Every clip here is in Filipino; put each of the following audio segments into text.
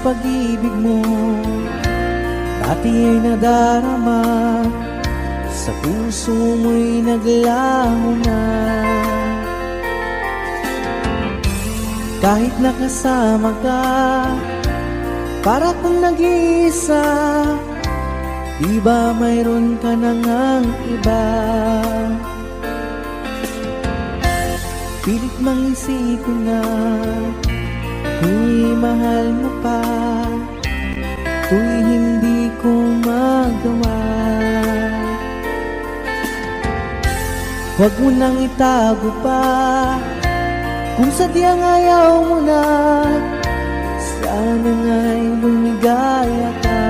pag-ibig mo dati ay nadarama, sa puso mo'y naglaho na. Kahit nakasama ka, para kung nag-iisa, di ba mayroon ka na ngang iba? Pilit mang isipin na mahal mo pa, to'y hindi ko magawa. Huwag mo nang itago pa, kung sadyang ayaw mo na, sana nga'y lumigaya ka.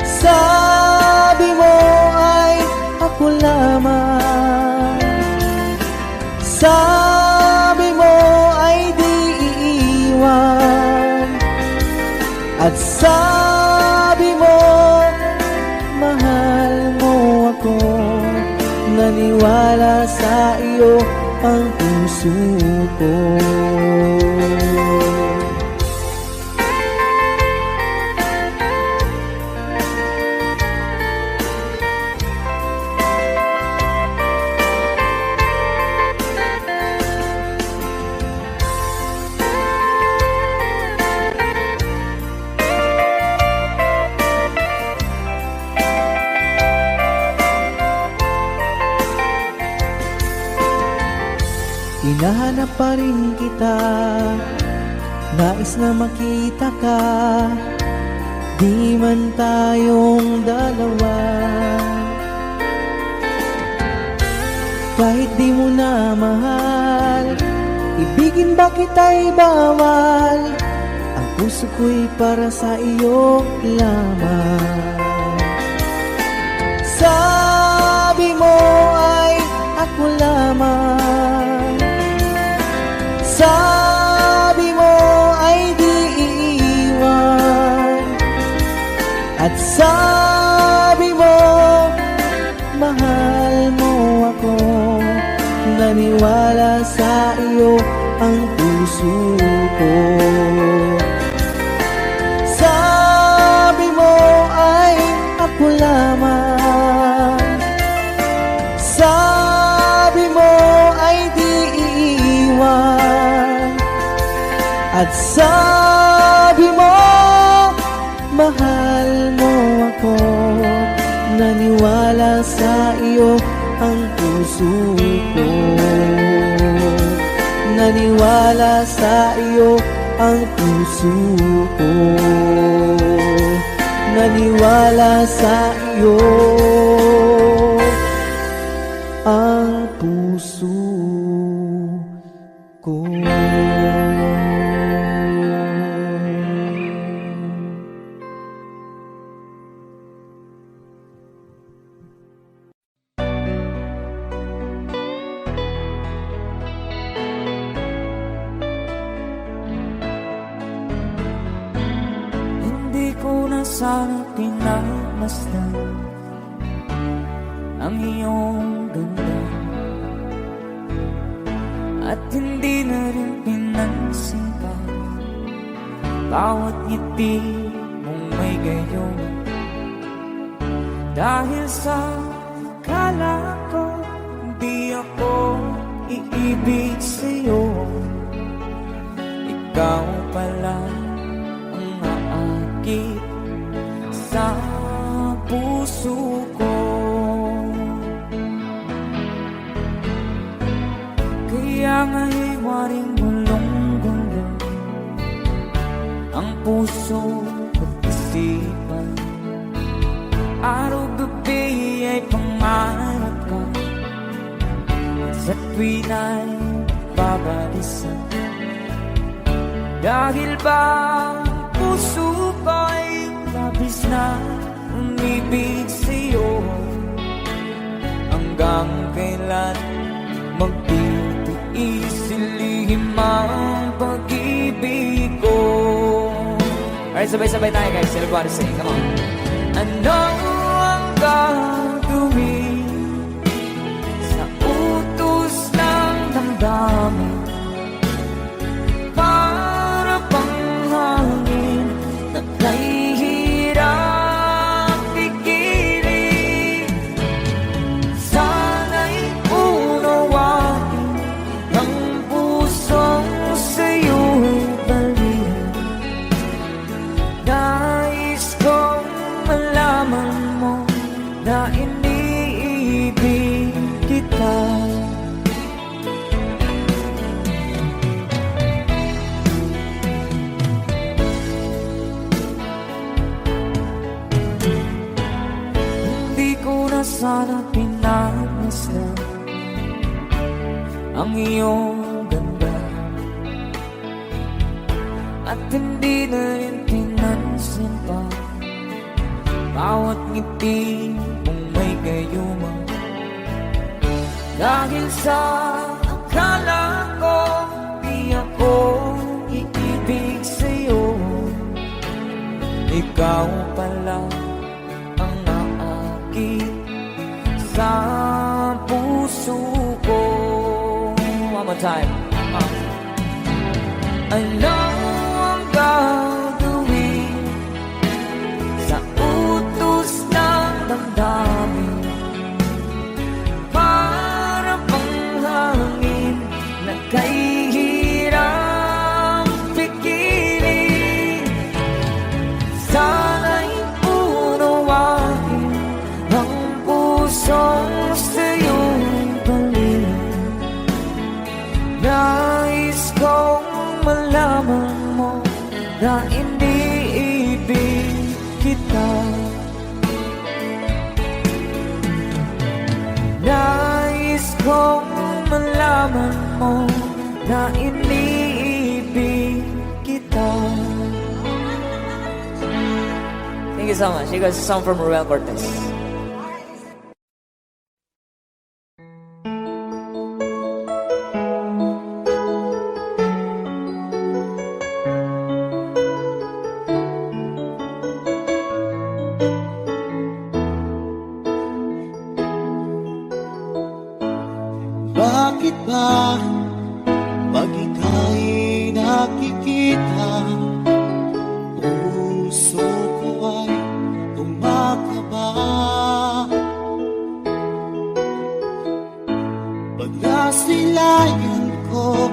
Sabi mo ay ako lamang, sabi mo ay di iiwan, at sabi mo mahal mo ako. Naniwala sa iyo ang puso ko. Hinahanap pa rin kita, nais na makita ka, di man tayong dalawa. Kahit di mo na mahal, ibigin ba kita'y bawal, ang puso ko'y para sa iyo lamang. Sabi mo ay ako lamang, sabi mo ay di iiwan, at sabi mo mahal mo ako. Naniwala sa iyo ang puso ko. Sabi mo ay ako lamang, sabi mo ay di iiwan, at sabi mo mahal mo ako. Naniwala sa iyo ang puso ko. Naniwala sa iyo ang puso ko. Naniwala sa iyo ang puso ko. Hindi ko na sana pinagmasdan ang iyong ganda, at hindi na rin pinansin pa bawat ngiti mong may gayon. Dahil sa kala ko di ako iibig sa'yo, ikaw pala ang aakit sa puso ko. Kaya nga'y waring gulong-gulong ang puso at isipan. Araw-gabi ay pangarap ka, sa tuwin ay babalisan. Dahil ba puso ko'y labis na umibig sa'yo, hanggang kailan magtitiis ilihim ang pag-ibig ko. Alright, sabay-sabay tayo guys. Everybody sing, come on. Ano ang gagawin sa utos ng damdamin para ba malaman mo na iniibig kita. Hindi ko na sana pinagmasdan ang iyong ganda, at hindi na rin pinansin pa bawat ngiti mong may gayuma. Dahil sa akala ko di ako iibig sa'yo, ikaw pala ang naakit sa puso ko. One more time. Ano ang gagawin sa utos ng damdamin? Para bang hangin na kahihirang pigilan. Sana'y unawain ang pusong sa'yo'y balik. Nais kong malaman mo na iniibig kita. Nais kong malaman mo na iniibig kita. Thank you so much. You guys, a song from Ruel Cortez. Bakit ba pag ika'y nakikita, puso ko ay kumakaba? Pag nasilayan ko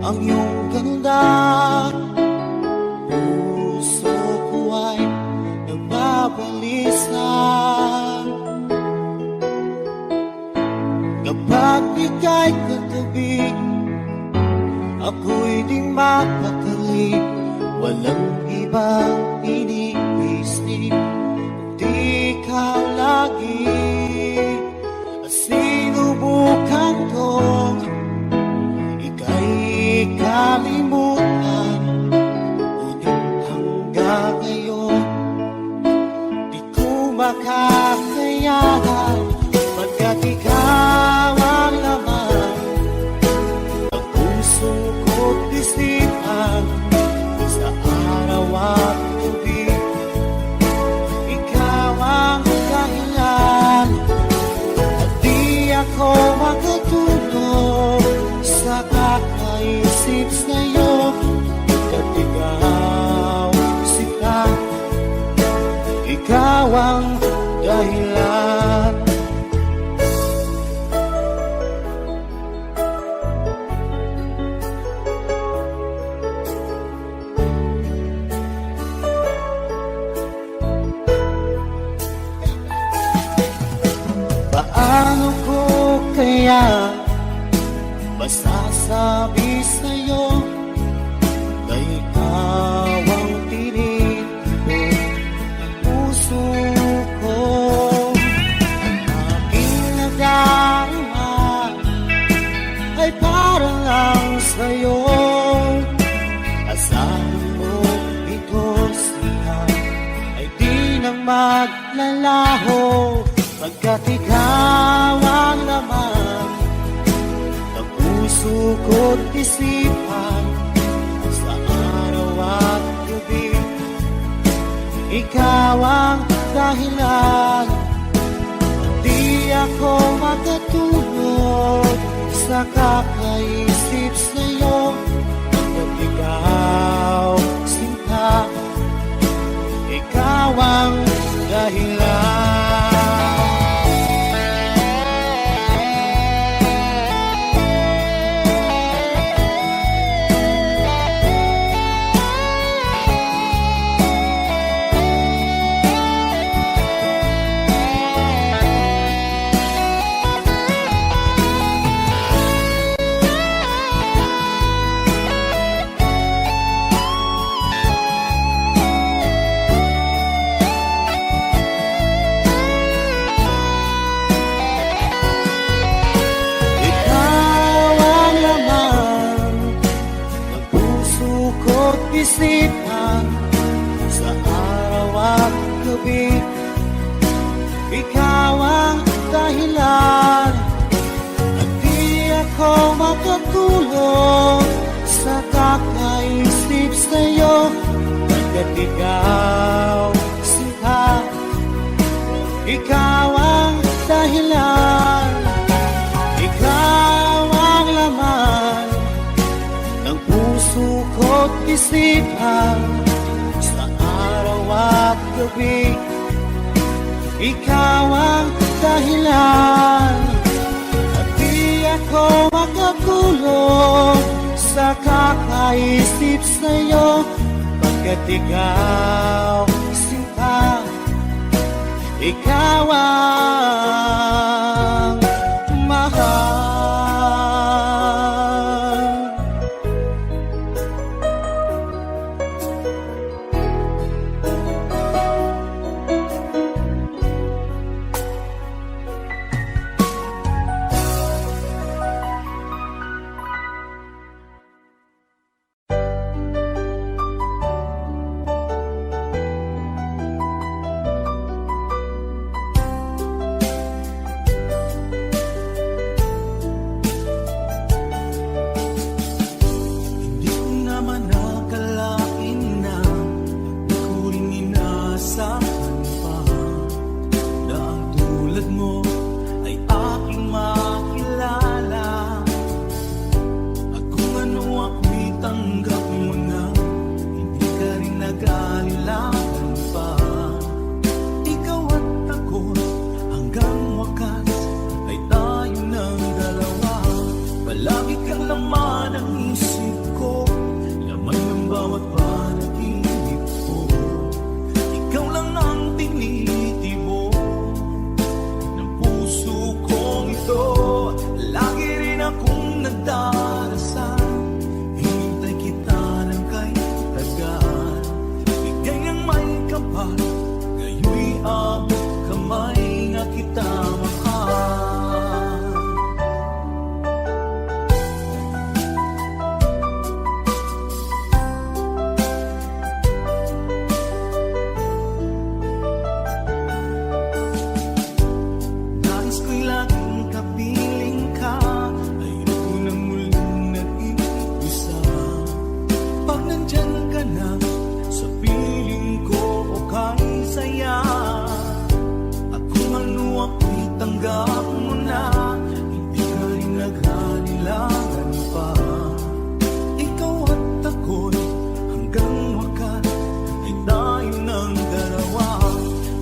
ang iyong ganda, puso ko ay nababalisa. Kapag ika'y katabi, ako'y di mapakali. Walang ibang iniisip, kundi ikaw lagi. At sinubukan kong ika'y kalimutan, ngunit hanggang ngayon di ko makakayanan. Pagkat ikaw ang laman ng puso ko't isipan, sa araw at gabi. Ikaw ang dahilan at di ako makatulog sa kakaisip sa'yo. Pagkat ikaw sita, ikaw ang dahilan. Paano ko kaya masasabi sa'yo na ikaw ang tinitibok ng puso ko? Ang aking nadarama ay para lang sa'yo. Asahan mo ito siya ay di nang maglalaho. Pagkat ikaw ang laman ng puso ko't isipan, sa araw at gabi. Ikaw ang dahilan, di ako makatulog sa kakaisip sa'yo. Pagkat ikaw sinta, ikaw ang dahilan. Pagkat ikaw, sinta, ikaw ang dahilan, ikaw ang laman ng puso ko't isipan. Sa araw at gabi, ikaw ang dahilan. At di ako makakulong sa kakaisip sa'yo. Pagkat ikaw, sinta, ikaw ang mahal. Hindi ko naman nakalain na di ko rin inaasahan pa na ang tulad mo ay aking makilala. At kung ano ako'y tanggap mo na, hindi ka rin nag-aalilangan pa. Ikaw at ako hanggang wakas ay tayo ng dalawa. Palagi kang laman ng isip ko, laman ng bawat panaginip ko. Ikaw lang ang tinitibo ng puso kong ito. Lagi rin akong nagdarasal, hinintay kita ng kahit tagal. Bigay ng may kapal, gayo'y abot kamay nga kita mahal. Nais ko'y laging kapiling ka, ayoko nang muling nag-iisa. Pag nandyan ka na, sa piling ko okay saya. At kung ano ako'y tanggap mo na, hindi ka rin nag-aalilangan pa. Ikaw at ako'y hanggang wakas ay tayo ng dalawa.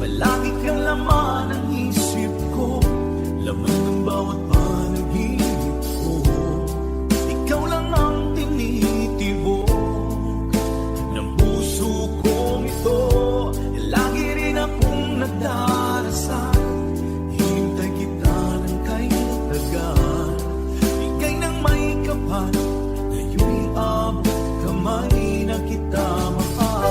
Palagi kang laman ng isip ko, laman ng bawat panaginip ko. Ikaw lang ang tinitibok ng puso kong ito. Lagi rin akong nagdarasal, hinintay kita ng kahit tagal. Bigay ng may kapal, ngayo'y abot kamay na kita mahal.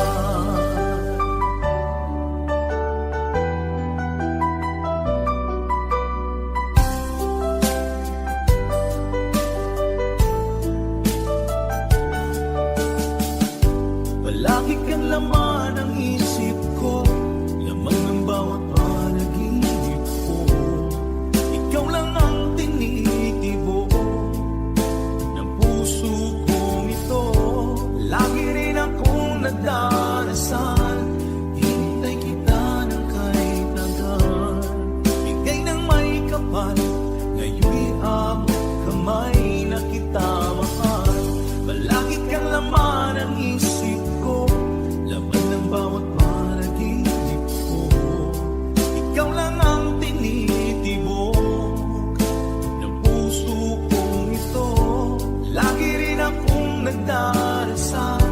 Palagi kang laman ng isip ko, laman ng bawat panaginip ko. Ikaw lang ang tinitibo ng puso kong ito. Lagi rin akong nagdarasal, hinintay kita ng kahit tagal. Bigay ng may kapal, ngayo'y abot kamay na kita mahal. Palagi kang laman ng isip ko, laman ng bawat panaginip ko. Ikaw lang ang tinitibok ng puso kong ito. Lagi rin akong nagdarasal,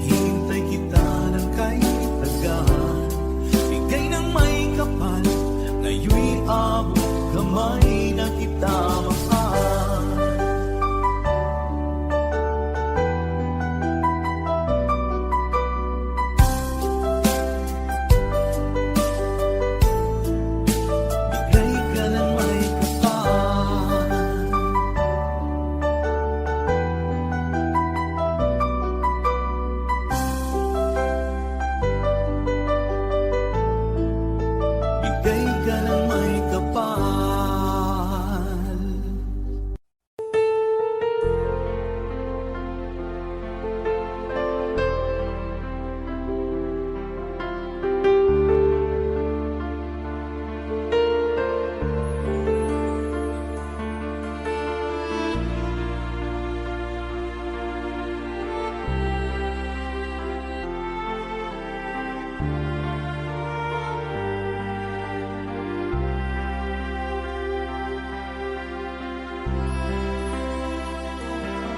hinintay kita ng kahit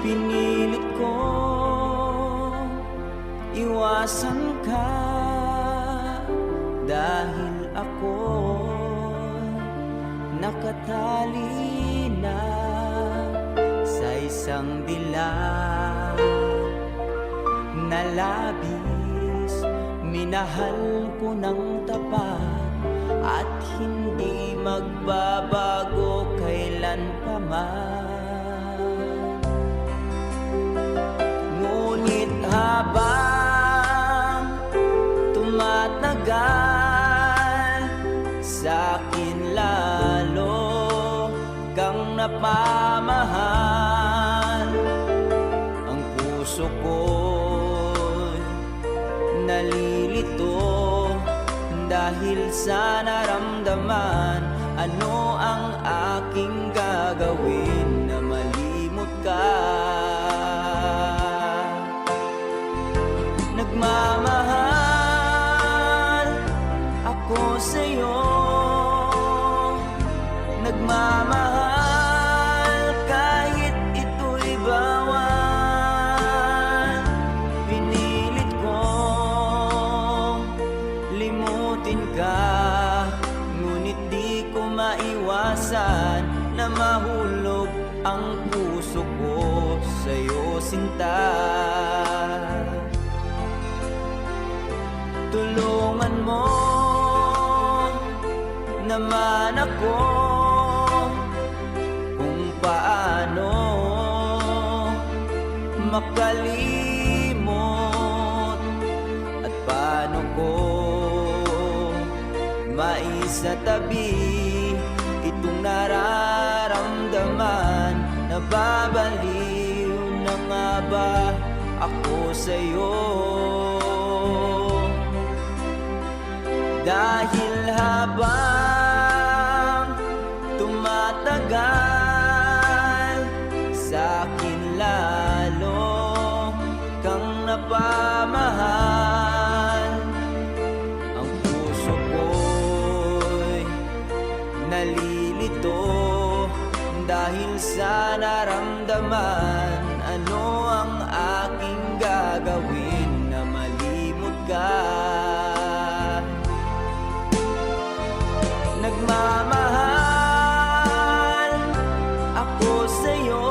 Pinilit ko iwasan ka dahil ako nakatali na sa isang dilag na labis. Minahal ko ng tapat at hindi magbabago kailan pa man. Ngunit habang tumatagal, sa'kin lalo kang napamahal. Ang puso ko'y nalilito dahil sa naramdaman. Ano ang aking gagawin na malimot ka? Nagmamahal ako sa'yo, nagmamahal kahit ito'y bawal. Pinilit kong limutin ka, ngunit di ko maiwasan na mahulog ang puso ko sa'yo, sinta. Tulungan mo naman ako kung paano makalimot at paano ko maisatabi itong nararamdaman. Nababaliw na nga ba ako sa'yo? Dahil habang tumatagal, sa'kin lalo kang napamahal. Ang puso ko'y nalilito dahil sa naramdaman. Ano ang aking gagawin na malimot ka? Nagmamahal ako sa'yo,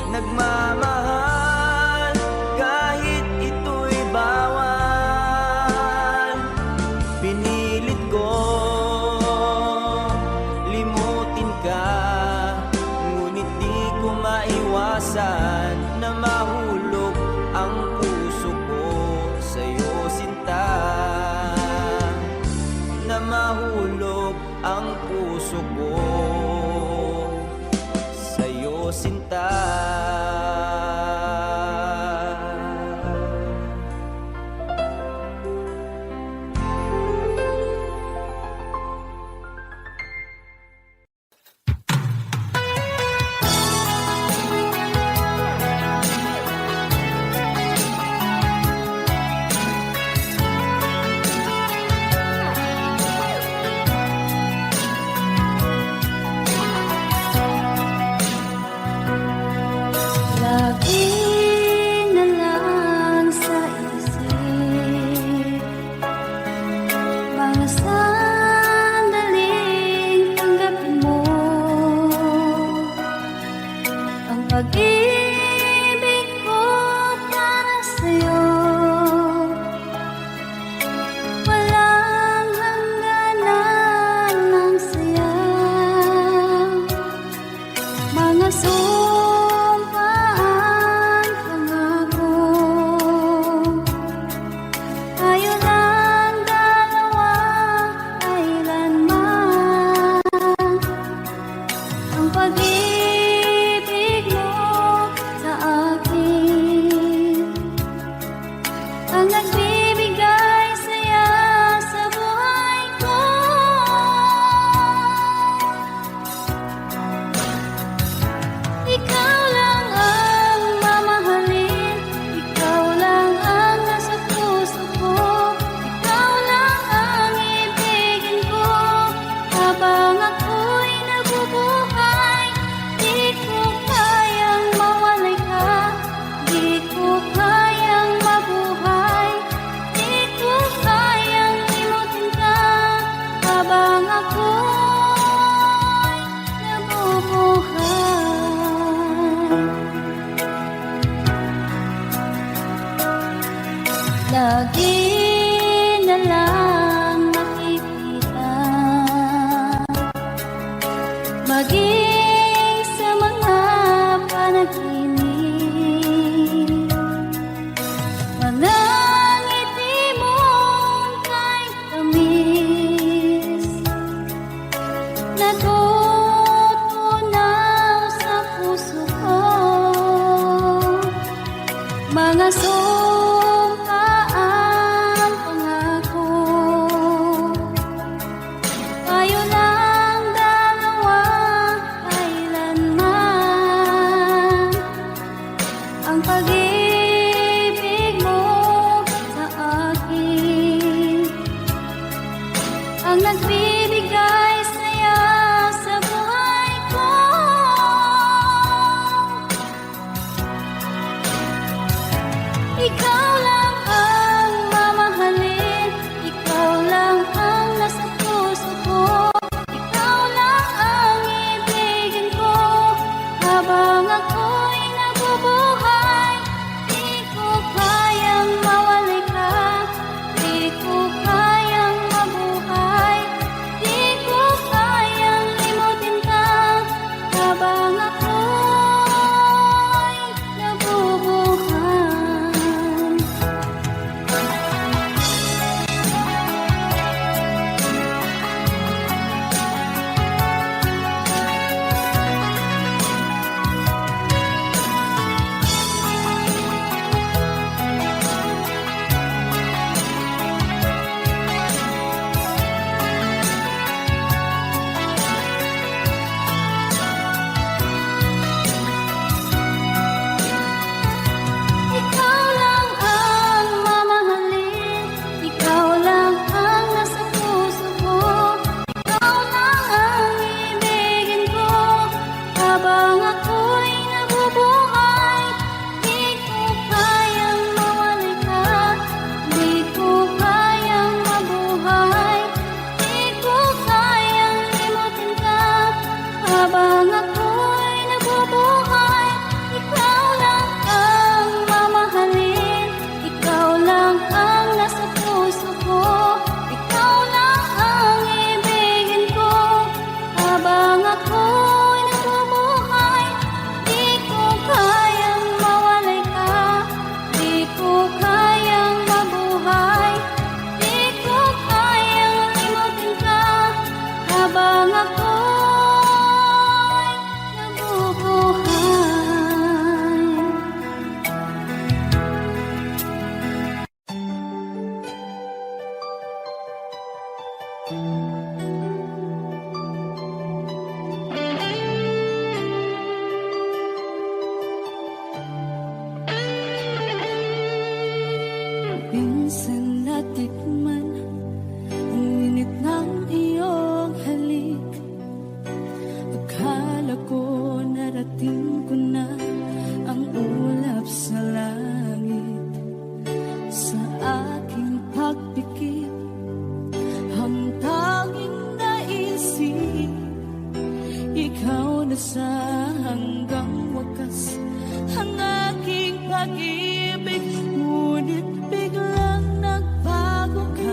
nagmamahal kahit ito'y bawal. Pinilit ko limutin ka, ngunit di ko maiwasan na mahulog ang puso ko sa'yo, sinta. Na mahulog ang puso ko sa'yo, sinta. Pag-ibig ko para sa'yo, walang hangganan ng saya. Mga sumpaan, pangako, tayo lang dalawa kailanman. Ang pag-ibig ang nagbibigay saya sa buhay ko. Ikaw lang ang mamahalin, ikaw lang ang nasa puso lagi na lang makikita. Maging sa mga panaginip, manangiti mong kay tamis, natutunaw sa puso ko. Mga sumpaang pangako, tayo lang dalawa kailanman. Ang pag-ibig mo sa akin ang nagbibigay saya sa buhay ko. Ikaw lang ang mamahalin, ikaw lang ang nasa puso ko, ikaw lang ang ibigin ko. Habang ako'y nabubuhay, di ko kayang mawalay ka, di ko kayang mabuhay, di ko kayang limutin ka. Habang ako'y nabubuhay. Ikaw lang ang mamahalin, ikaw lang ang nasa puso ko, ikaw lang ang ibigin ko. Habang ako'y nabubuhay, di ko kayang mawalay ka, di ko kayang mabuhay, di ko kayang limutin ka. Habang ako'y nabubuhay, ikaw lang ang mamahalin, ikaw lang ang nasa puso ko, ikaw lang ang ibigin ko. Habang ako'y nabubuhay, di ko kayang mawalay ka, di ko kayang mabuhay, di ko kayang limutin ka. Habang ako'y nabubuhay. Minsan natikman ang init ng iyong halik. Akala ko narating ko na ang ulap sa langit. Sa aking pagpikit, ang tanging naisip, ikaw na sa hanggang wakas ang aking pag-ibig. Ngunit biglang nagbago ka.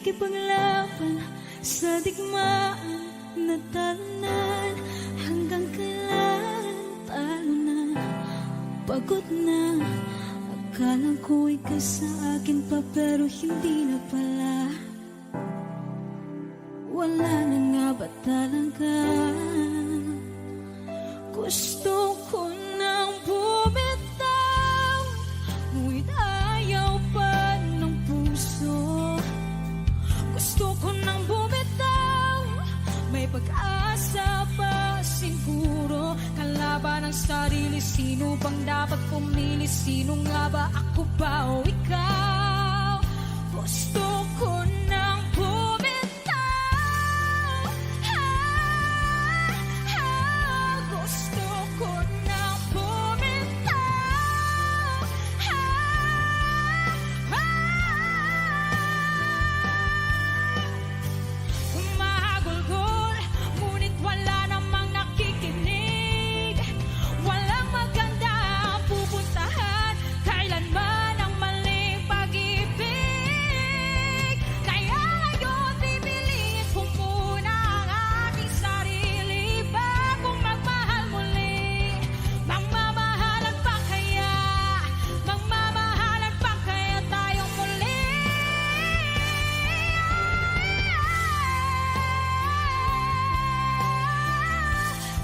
nakikipaglaban sa digmaan na talunan. Hanggang kailan talo na, pagod na. Akala ko ikaw sa akin pa pero hindi na pala. Wala na nga ba talaga? Gusto ko nang bumitaw, ngunit ayaw pa ng puso. Gusto ko nang bumitaw, may pag-asa pa siguro. Kalaban ng sarili, sino bang dapat pumili? Sino nga ba, ako ba o ikaw? Gusto ko nang bumitaw, gusto ko nang bumitaw, Humahagulgol, ngunit wala namang nakikinig. Walang maganda ang pupuntahan, kailanman ang maling pag-ibig. Kaya ngayon pipiliin ko muna ang aking sarili bagong magmahal muli. Magmamahalan pa kaya? Magmamahalan pa kaya tayong muli?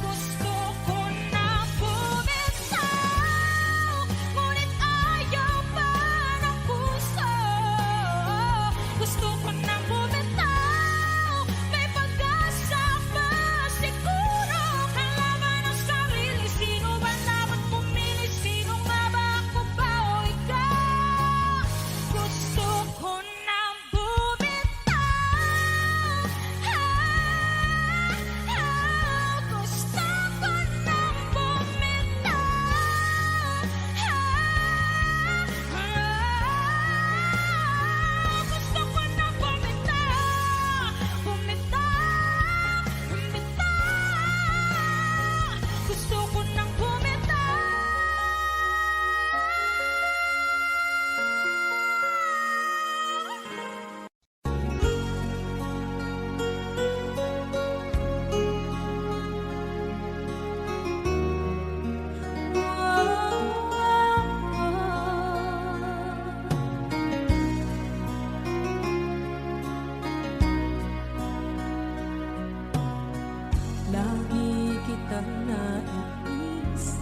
Gusto ko na bumitaw, ngunit ayaw pa ng puso. Gusto ko na bumitaw, may pag-asa pa siguro. Kalaban ng sarili, sino ba dapat pumili? Sino nga ba, ako ba o ikaw? Gusto ko na bumitaw, gusto ko na bumitaw, gusto ko na bumitaw, bumitaw, bumitaw, gusto ko nang bumitaw. Lagi kitang naiisip,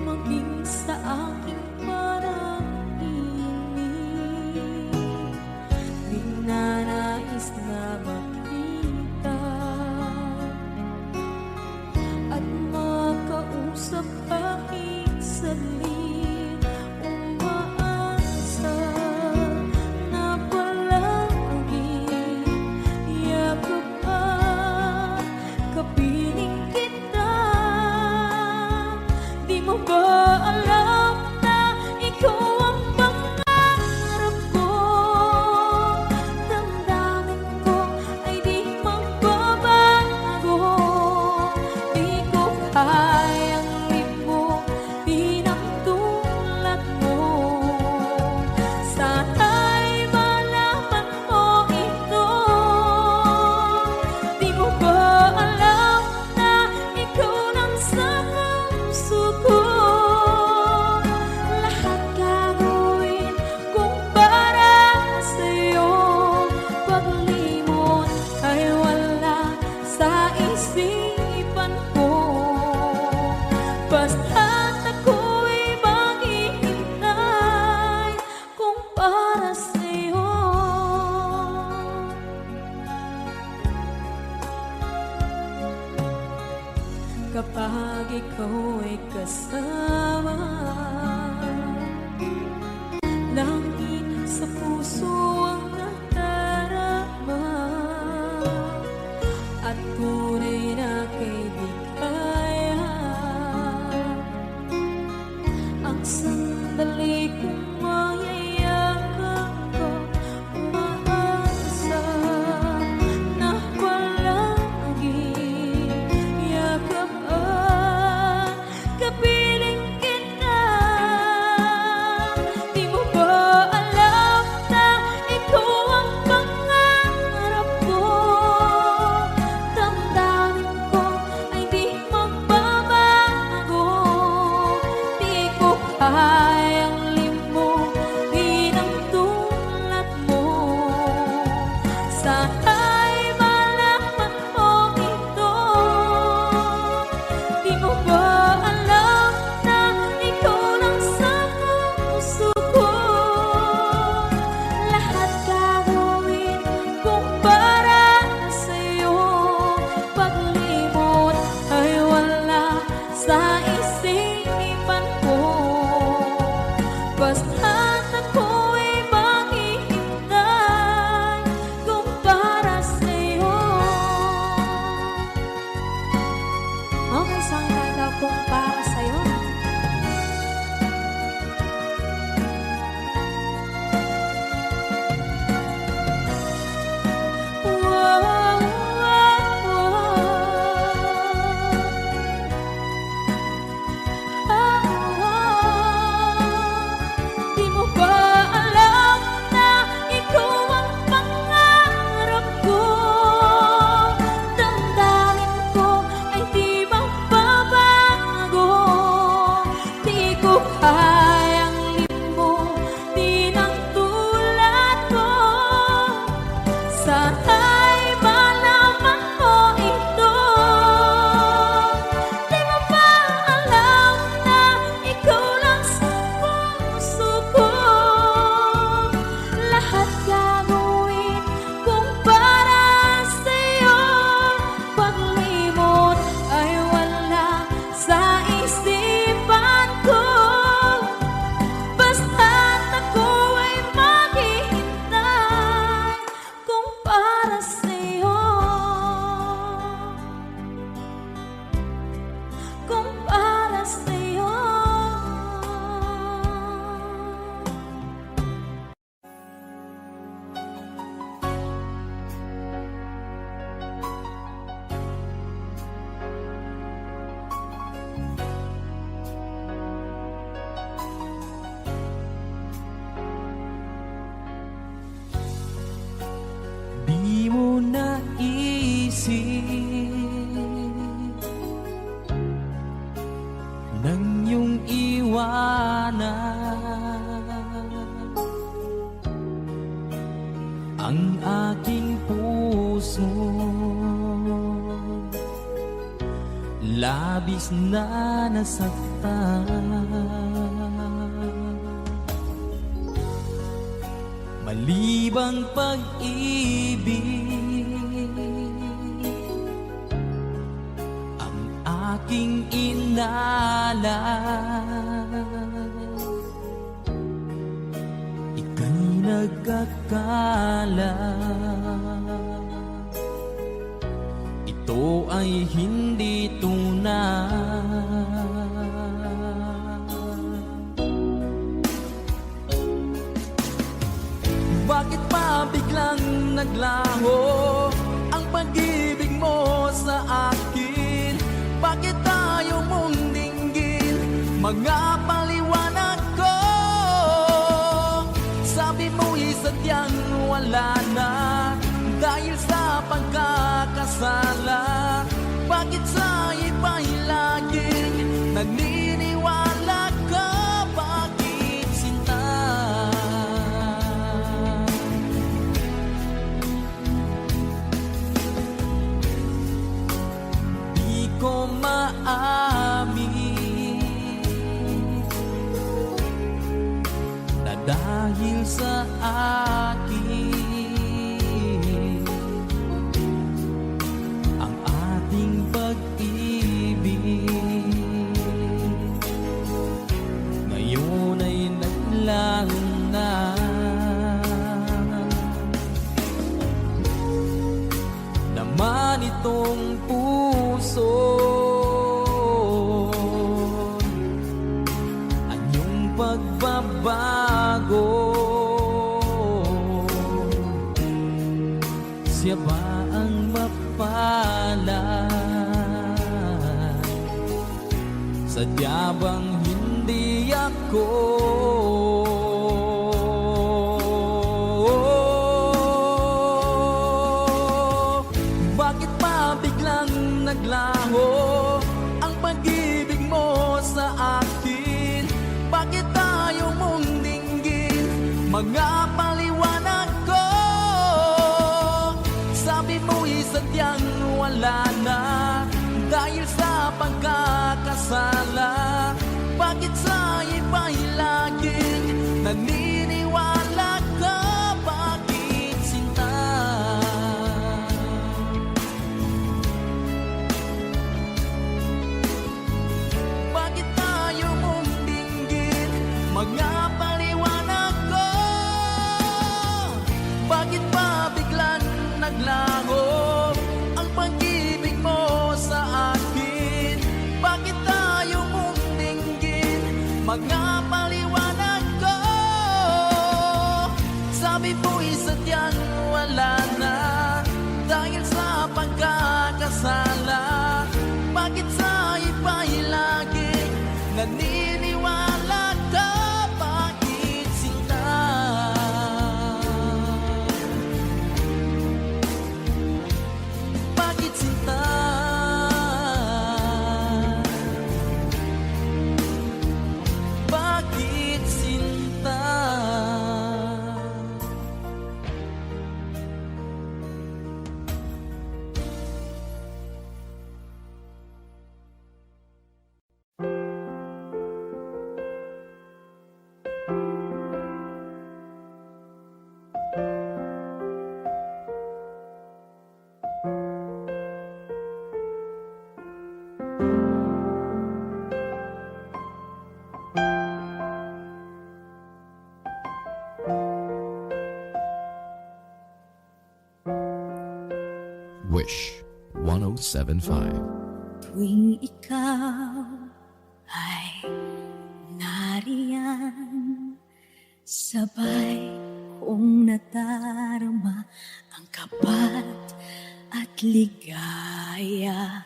maging sa aking parang inig. Di na nais na makita at makausap kahit saglit. Umaasa na palagi yakap at kapiling kita. Di mo ba alam na ikaw ang pangarap ko? Damdamin ko ay di magbabago. Di ko kayang limutin ang tulad mo. Sana'y malaman mo ito. Di mo ba alam na ikaw lang sa puso ko? Lahat gagawin kung para sa'yo. Paglimot ay wala sa isipan ko. Basta't ako'y maghihintay kung para sa'yo. Kapag ikaw ay kasama, langit sa puso ang nadarama at tunay na kaibigan. Ang sandali kong mayayakap ko, umaasa na palagi yakap at kapiling kita. Di mo ba alam labis na nasaktan. Malibang pag-ibig ang aking inalay, ika'y nagkakala ito ay hindi tunay. Bakit pa biglang naglaho ang pag-ibig mo sa akin? Bakit tayo mong dinggin mga paliwanag ko? Sabi mo'y sadyang wala na dahil sa pagkakasala. Bakit sa iba'y laging naniniwala ka? Bakit sinta? Di ko maamin na dahil sa akin ang ating pag-ibig ngayon ay naglaho na. Naman itong puso anyong pagbabago, siya ba ang mapalad? Sadya bang hindi ako? Bakit pa biglang naglaho ang pag-ibig mo sa akin? Bakit tayo mong dinggin mga paliwanag ko? Sabi mo'y sadyang wala na dahil sa pagkakasala. Bakit sa iba'y laging naniniwala ka? Bakit sinta? Bakit tayo mong dinggin mga paliwanag ko? Bakit pa biglang naglaho ang pag-ibig mo sa akin? Bakit tayo mong dinggin mga paliwanag ko? Sabi mo'y sadyang wala na dahil sa pagkakasala. Bakit sa iba'y laging naniniwala ka? Bakit sinta? Bakit sinta? Bakit sinta? Wish 1075. Tuwing ikaw ay nariyan, sabay kong nadarama ang kapat at ligaya.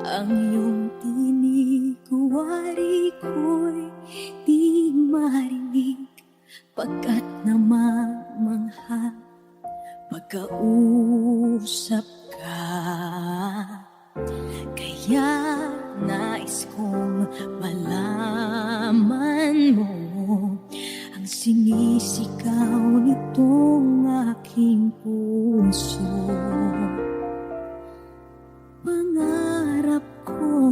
Ang iyong tinig, wari ko'y di marinig, pagkat namamangha pagkausap ka. Kaya nais kong malaman mo ang sinisigaw nitong aking puso. Pangarap ko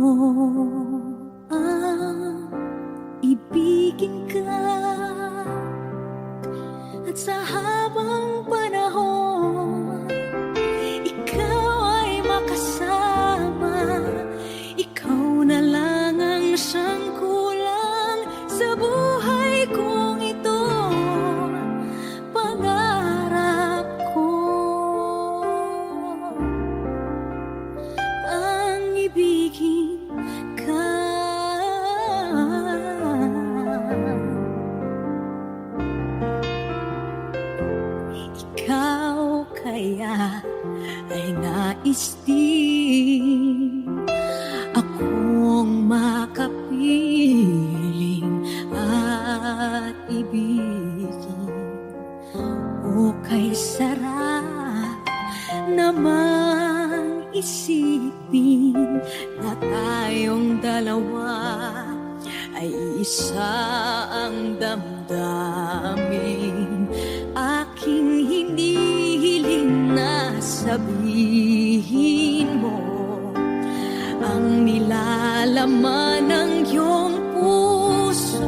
isipin na tayong dalawa ay isa ang damdamin. Aking hinihiling na sabihin mo ang nilalaman ng iyong puso.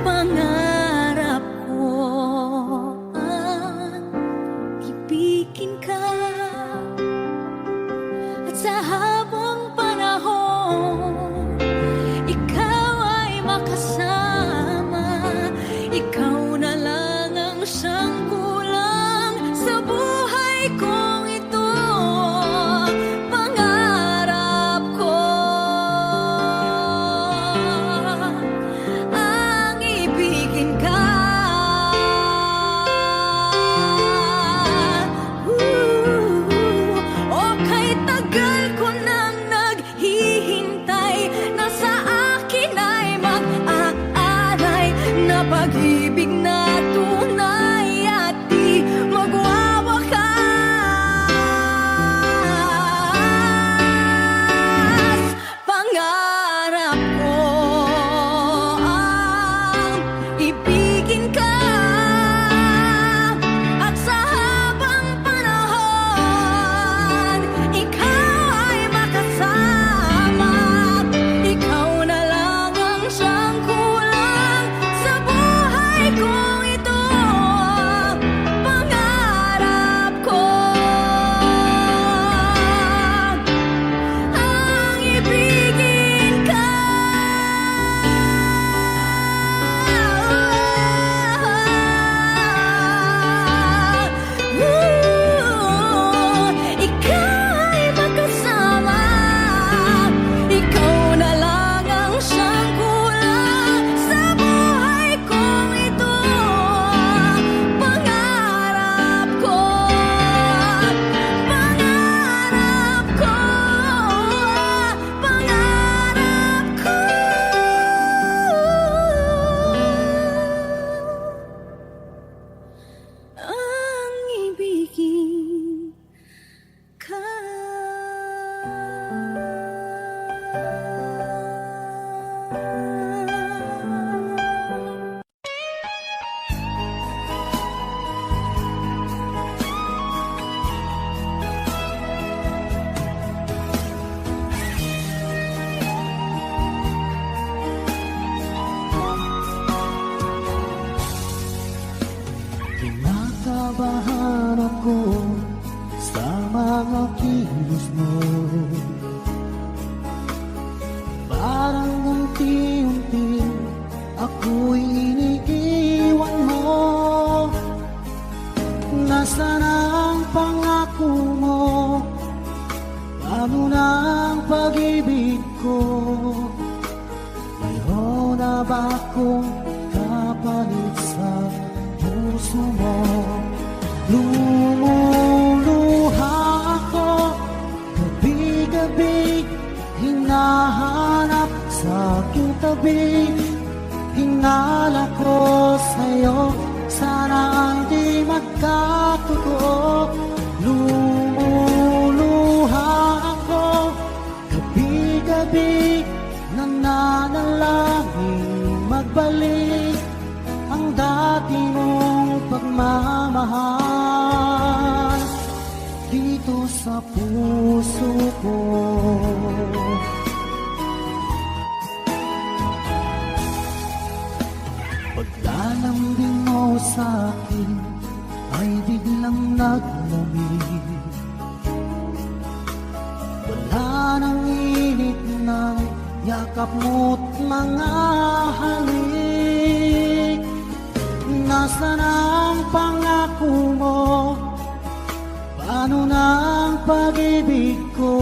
Pangarap ko ang ibigin ka, at sa habang panahon ikaw ay makasama. Ikaw na lang ang siyang kulang sa buhay kong ito. Pangarap ko ang ibigin ka. O kahit tagal ko nang naghihintay, nasa akin ay mag-aaray na pag-ibig na tunay at di magwawakas. Pangarap ko ang ibigin ka, at sa habang panahon ikaw ay makasama. Ikaw na lang ang siyang kulang sa buhay kong ito. Pangarap ko ang ibigin ka. Ikaw ay makasama. Ikaw na lang ang siyang kulang sa buhay kong ito. Pangarap ko, pangarap ko, pangarap ko ang ibigin ka. Kinakabahan ako sa mga kilos mo. Parang unti-unti ako'y iniiwan mo. Nasaan ang pangako mo? Paano na ang pag-ibig ko? Mayroon na ba akong kapalit sa puso mo? Lumuluha ako gabi-gabi, hinahanap sa aking tabi. Hinala ko sa'yo, sana hindi magkatotoo. Lumuluha ako gabi-gabi, nananalangin magbalik ang dati mong pagmamahal dito sa puso ko. Paglalambing mo sa'kin ay biglang naglamig. Wala nang init ng yakap mo't mga halik. Nasaan ang pangako mo? Paano na ang pag-ibig ko?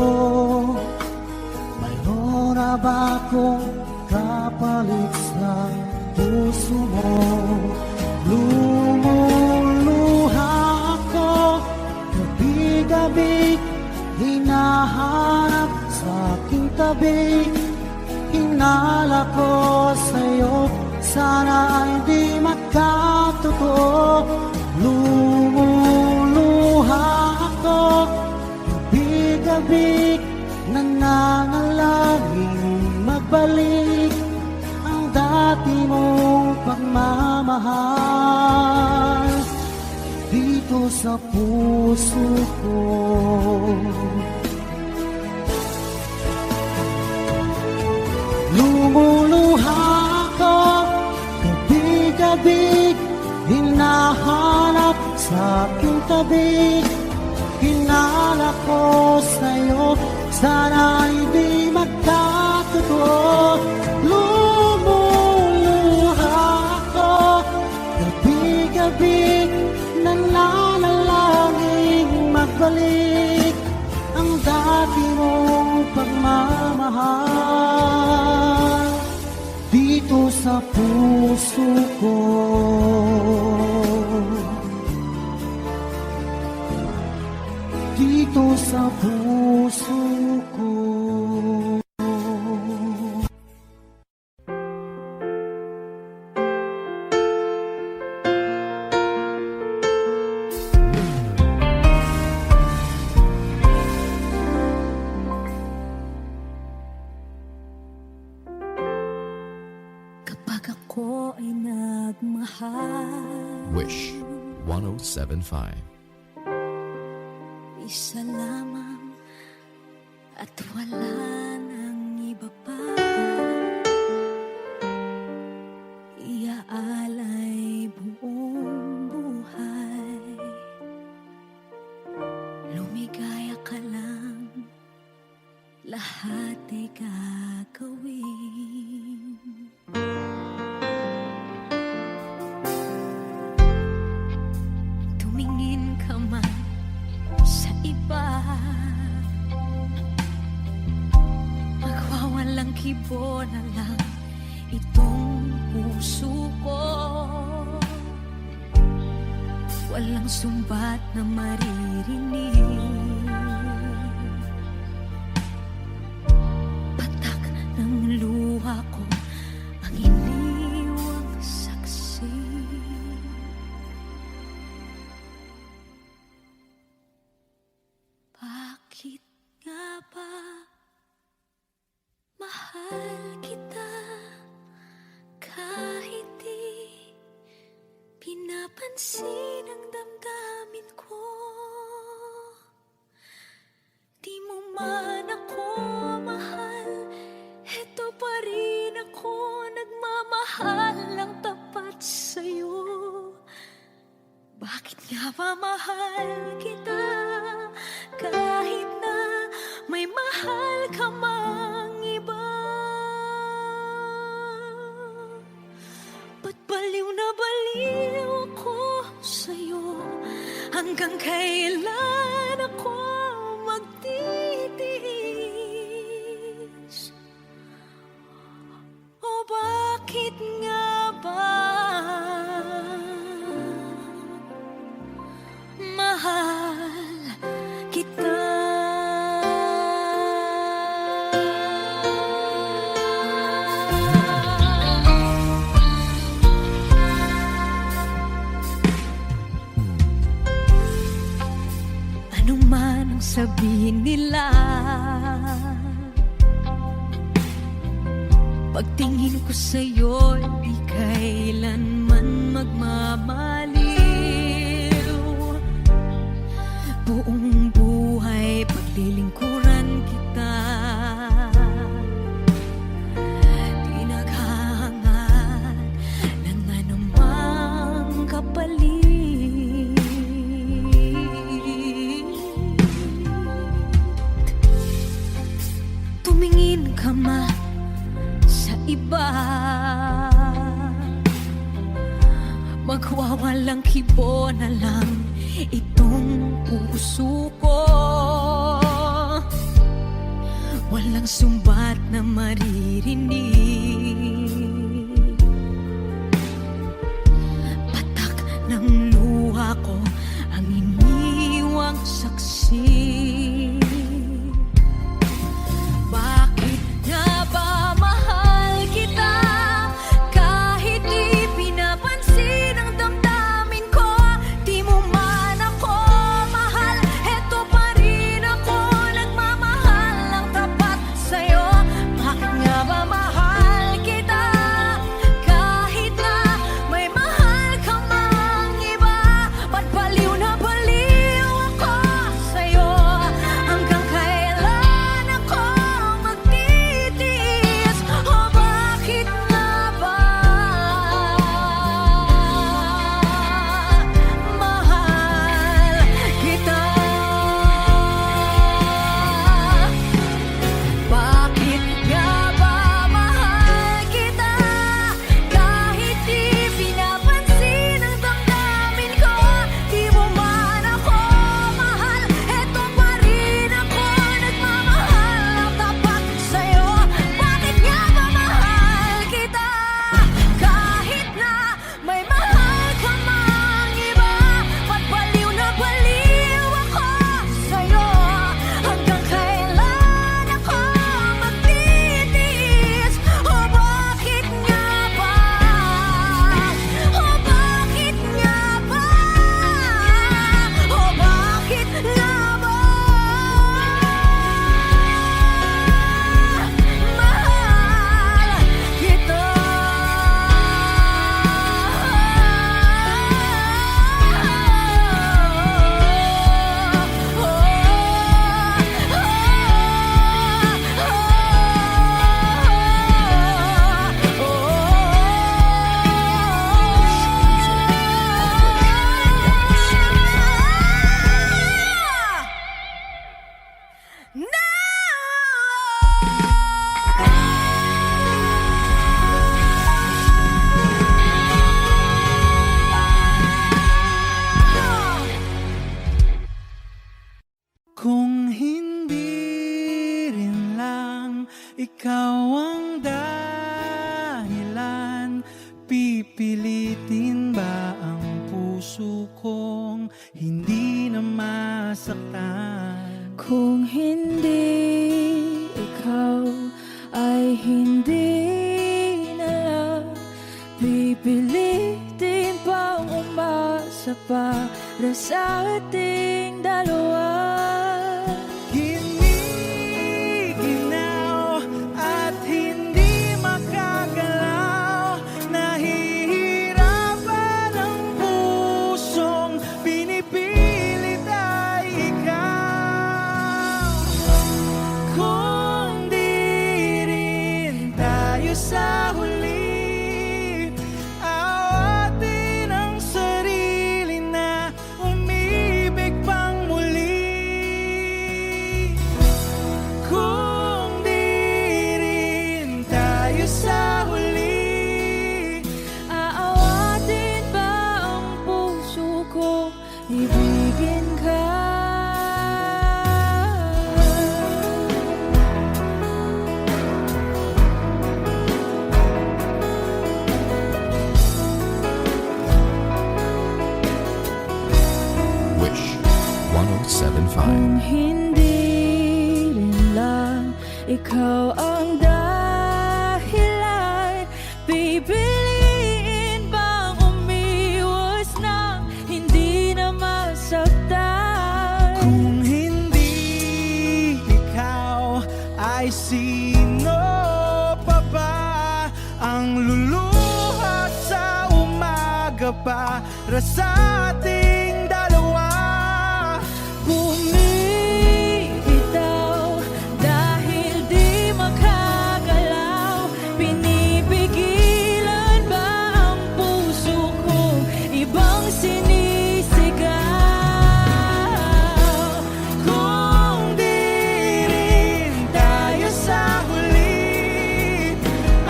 Mayroon na ba akong kapalit sa puso mo? Lumuluha ako gabi-gabi, hinahanap sa aking tabi. Hinala ko sa'yo, sana hindi magkatotoo. Lumuluha ako gabi nananalangin magbalik ang dati mong pagmamahal dito sa puso ko. Lumuluha ako gabi-gabi, hinahanap sa aking tabi. Hinala ko sa'yo, sana'y di magkatotoo. Lumuluha ako gabi-gabi, nananalangin magbalik ang dati mong pagmamahal dito sa puso ko. Dito sa puso ko. Kapag ako ay nagmahal, Wish 1075. isa lamang at wala nang iba pa. Iaalay buong buhay, lumigaya ka lang, lahat ay gagawin. Tumingin ka man sa iba, magwawalang kibo na lang itong puso ko. Walang sumbat na maririnig, patak ng luha ko ang iniwang saksi. Bakit nga ba mahal kita kahit di pinapansin ang damdamin ko? Di mo man ako mahal, eto pa rin ako nagmamahal lang tapat sa'yo. Bakit nga ba mahal kita kahit na may mahal ka mang iba? Ba't baliw na baliw ako sa'yo? Hanggang kailan ako magtitiis? O bakit nga ba mahal kita? Ano man ang sabihin nila, pagtingin ko sa'yo, di kailanman magmamaliw. Buong buhay paglilingkuran kita, di naghahangad ng anumang kapalit. Tumingin ka man sa iba, magwawalang kibo na lang itong puso ko. Walang sumbat na maririnig, patak ng luha ko ang iniwang saksi. Bakit nga ba mahal kita kahit di pinapansin ang damdamin ko? Di mo man ako mahal, eto pa rin ako nagmamahal ikaw ang dahilan. Pipilitin ba ang puso kong hindi na masaktan? Kung hindi ikaw ay hindi na lang, pipilitin pang umasa para sa ating dalawa. Giniginaw at hindi makagalaw, nahihirapan ang pusong pinipilit ay ikaw. Kung di rin tayo sa huli, awatin ang sarili na umibig pang muli. Kung di rin tayo sa huli, Aawatin ba ang puso ko, ibigin ka? Wish 1075. Kung hindi rin lang ikaw ang dahilan, pipiliin bang umiwas na hindi na masaktan? kung hindi ikaw, ay sino pa ba ang luluha sa umaga para sa ating dalawa? Bumibitaw dahil di makagalaw, pinipigilan ba ang puso ko, ibang sinisigaw? Kung di rin tayo sa huli,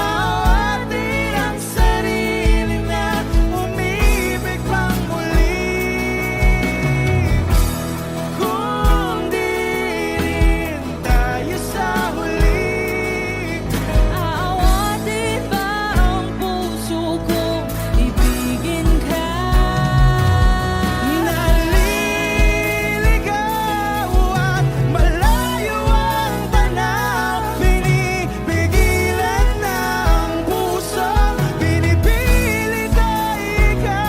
awatin ang sarili na umibig pang muli. Kung di rin tayo sa huli, Aawatin ba ang puso ko, ibigin ka? naliligaw at malayo ang tanaw, pinipigilan ng puso, pinipilit ay ikaw.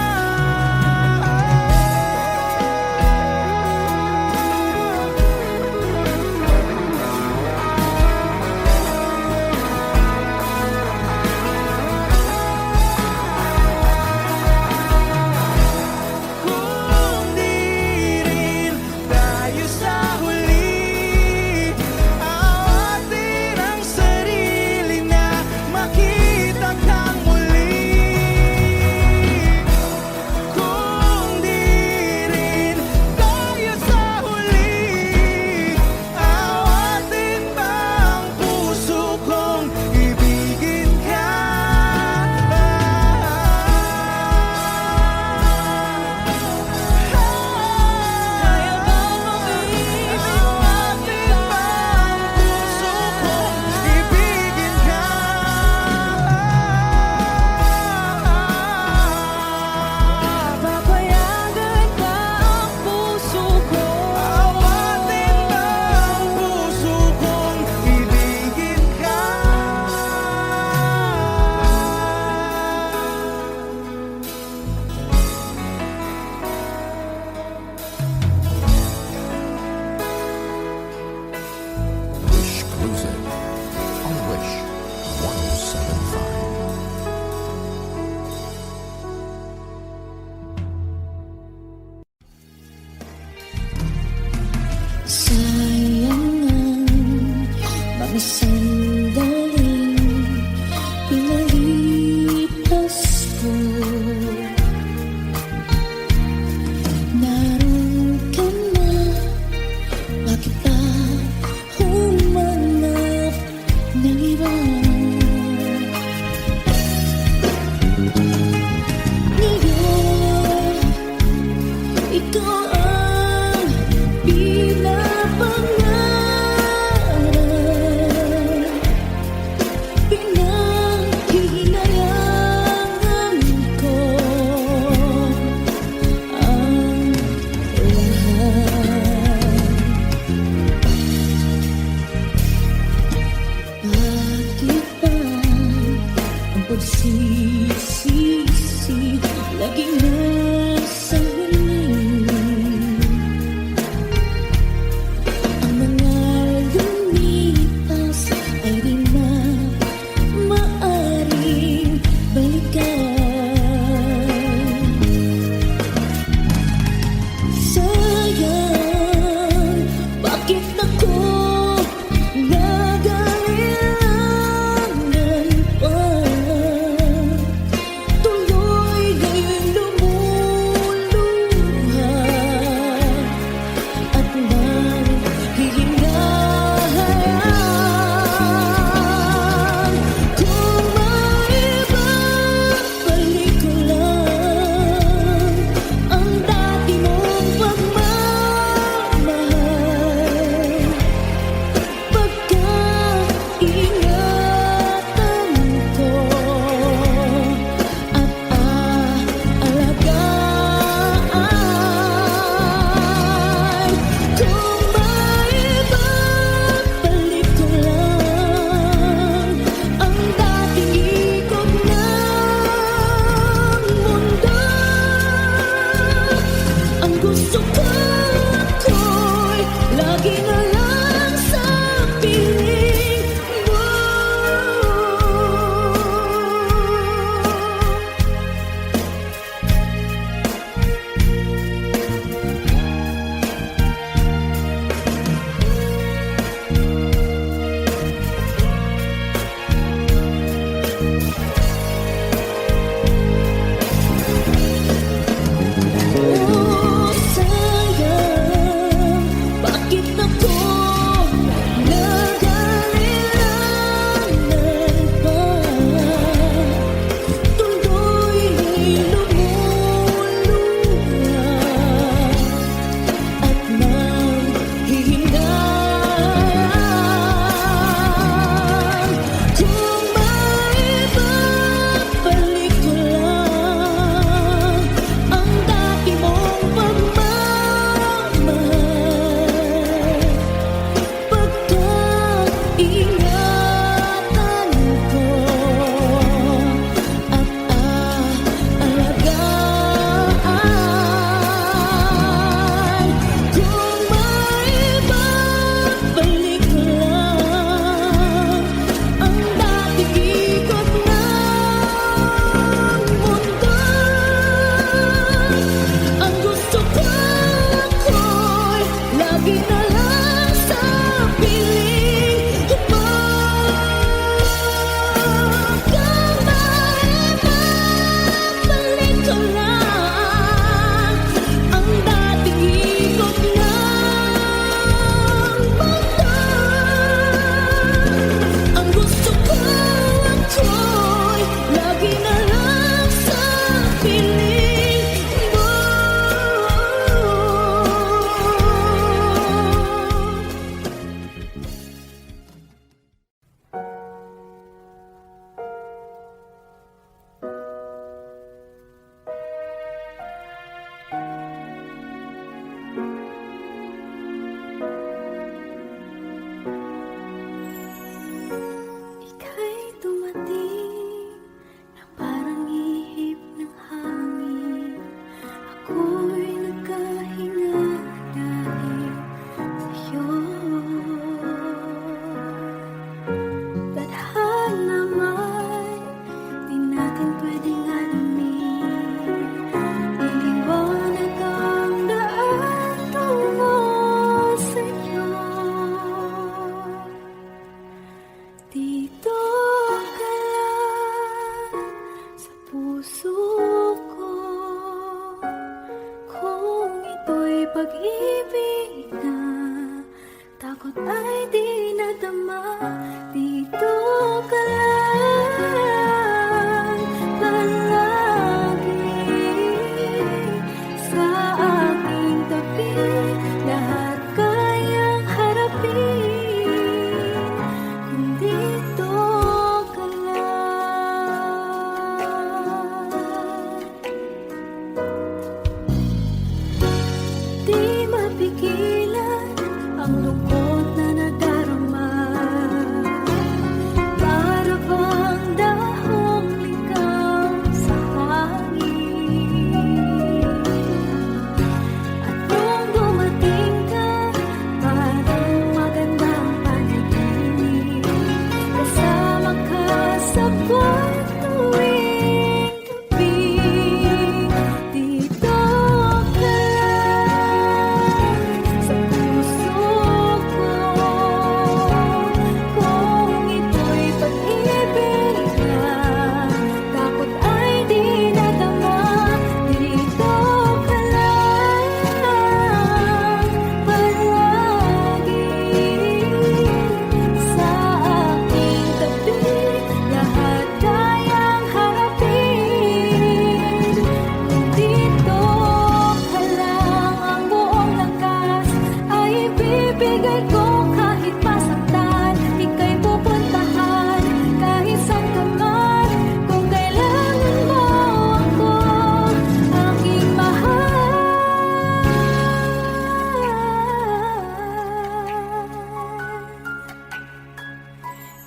Kung di rin tayo sa huli, awatin ang sarili na makita kang muli. Kung di rin tayo sa huli, awatin ba ang puso kong ibigin ka? Kaya bang umibig Awatin ba ang puso kong ibigin ka? Papayagan ba ang puso ko? Awatin ba ang puso kong ibigin ka? Wish Cruiser on Wish 1075. Sayang ang mga sandaling pinalipas ko. Naroon ka na, bakit ba humanap ng iba? Ngayon, ikaw ang pinapangarap. pagsisisi laging nasa huli. Ang mga lumipas ay di na maaring balikan. Sayang, bakit ako nagalilangan pa?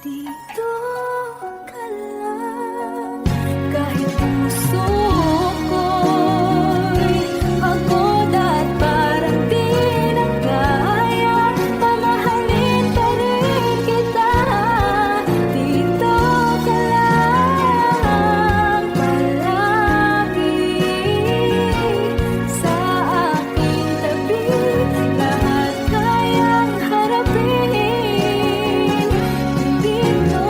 dito ka lang. Kahit puso ko'y pagod at parang di na kaya, pamahalin pa rin kita. Dito ka lang palagi sa aking tabi. Lahat kayang harapin, hindi ko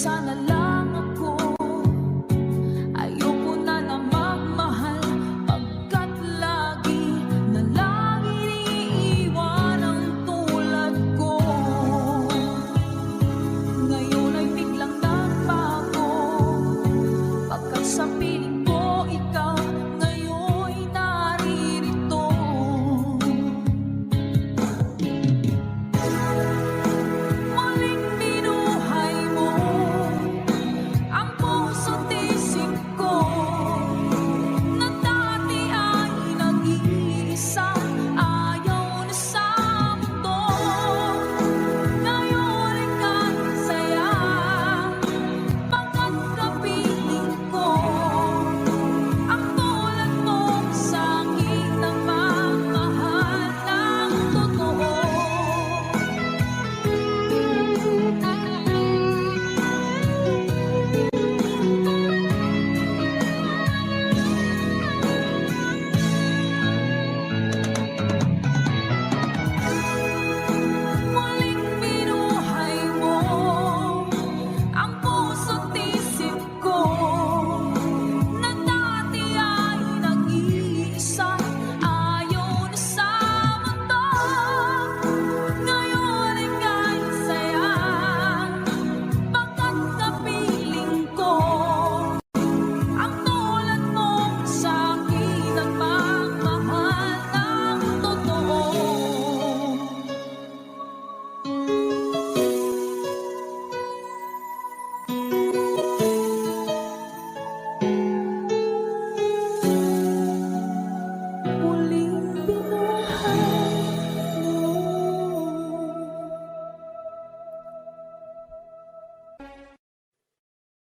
sana lang